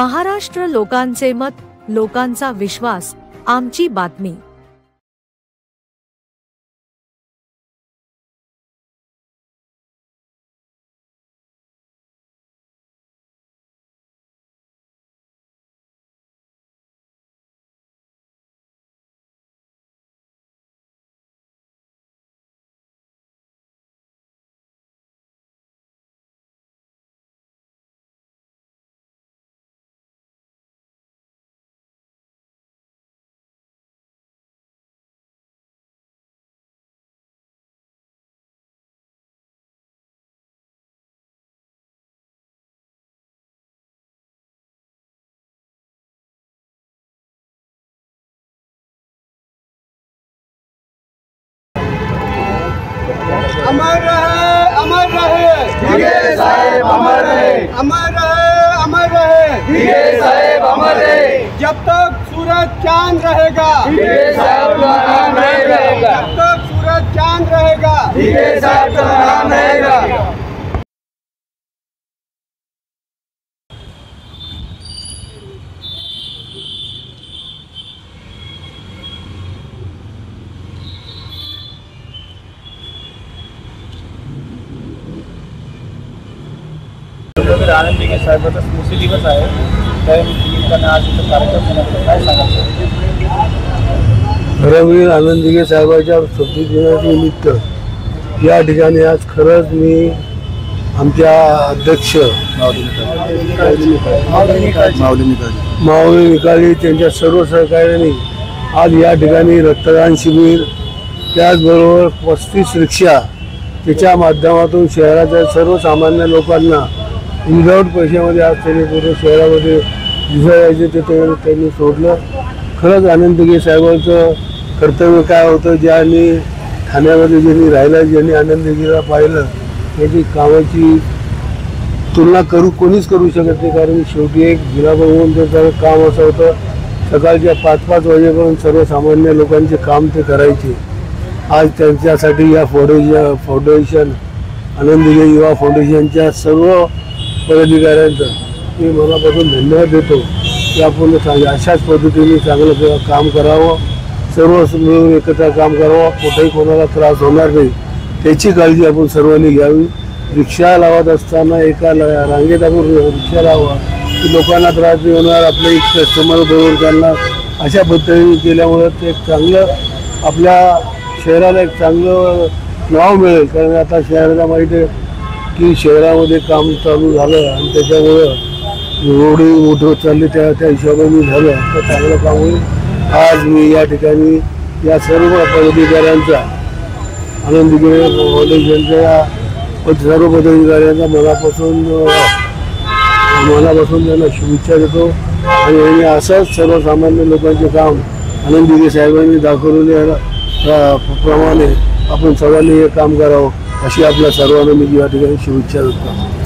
महाराष्ट्र लोकांचे मत, लोकांचा विश्वास, आमची बातमी। अमर रहे भिगे साहेब, अमर रहे, अमर रहे, अमर रहे भिगे साहेब, अमर रहे। जब तक सूरज चांद रहेगा भिगे साहेब का नाम रहेगा, जब तक सूरज चांद रहेगा भिगे साहेब का नाम रहेगा। आनंद दिघे साहेबांचा स्मृती दिवस आहे, त्यानिमित्ताने आज इथं कार्यक्रम होणार काय सांगाल? धर्मवीर आनंद दिघे साहेबांच्या स्मृती दिनानिमित्त या ठिकाणी आज खरंच मी आमच्या अध्यक्ष माऊली निकाळी त्यांच्या सर्व सहकार्याने आज या ठिकाणी रक्तदान शिबिर, त्याचबरोबर 35 रिक्षा त्याच्या माध्यमातून शहराच्या सर्वसामान्य लोकांना विदाऊट पैशामध्ये आज त्यांनी पूर्ण शहरामध्ये दिसायचे ते त्यांनी सोडलं। खरंच आनंद दिघे साहेबांचं कर्तव्य काय होतं, ज्यांनी ठाण्यामध्ये ज्यांनी राहिलं, ज्यांनी आनंद दिघेला पाहिलं, त्याची कामाची तुलना कोणीच करू शकत नाही। कारण शेवटी एक जिल्हा बघून त्याचं काम असं होतं, सकाळच्या 5-5 वाजेपर्यंत सर्वसामान्य लोकांचे काम ते करायचे। आज त्यांच्यासाठी या फाउंडेशन आनंद दिघे युवा फाउंडेशनच्या सर्व पदाधिकाऱ्यांचं मी मनापासून धन्यवाद देतो की आपण अशाच पद्धतीने चांगलं काम करावं, सर्व मिळून एकत्र काम करावं, कुठेही कोणाला त्रास होणार नाही त्याची काळजी आपण सर्वांनी घ्यावी। रिक्षा लावत असताना एका रांगेत आपण रिक्षा लावा की लोकांना त्रास नाही होणार, आपले एक कस्टमर बरोबर त्यांना अशा पद्धतीने केल्यामुळं ते एक चांगलं आपल्या शहराला एक चांगलं नाव मिळेल। कारण आता शहराला माहीत आहे की शहरामध्ये काम चालू झालं आणि त्याच्यामुळं रोड मोठं चालले, त्या हिशोबाने झालं तर चांगलं काम होईल। आज मी या ठिकाणी या सर्व पदाधिकाऱ्यांचा आनंद दिघे फाउंडेशनच्या सर्व पदाधिकाऱ्यांचा मनापासून त्यांना शुभेच्छा देतो आणि यांनी असंच सर्वसामान्य लोकांचे काम आनंद दिघे साहेबांनी दाखवलेल्या प्रमाणे आपण सर्वांनी हे काम करावं अशी आपल्या सर्वांना मी या ठिकाणी शुभेच्छा देतो।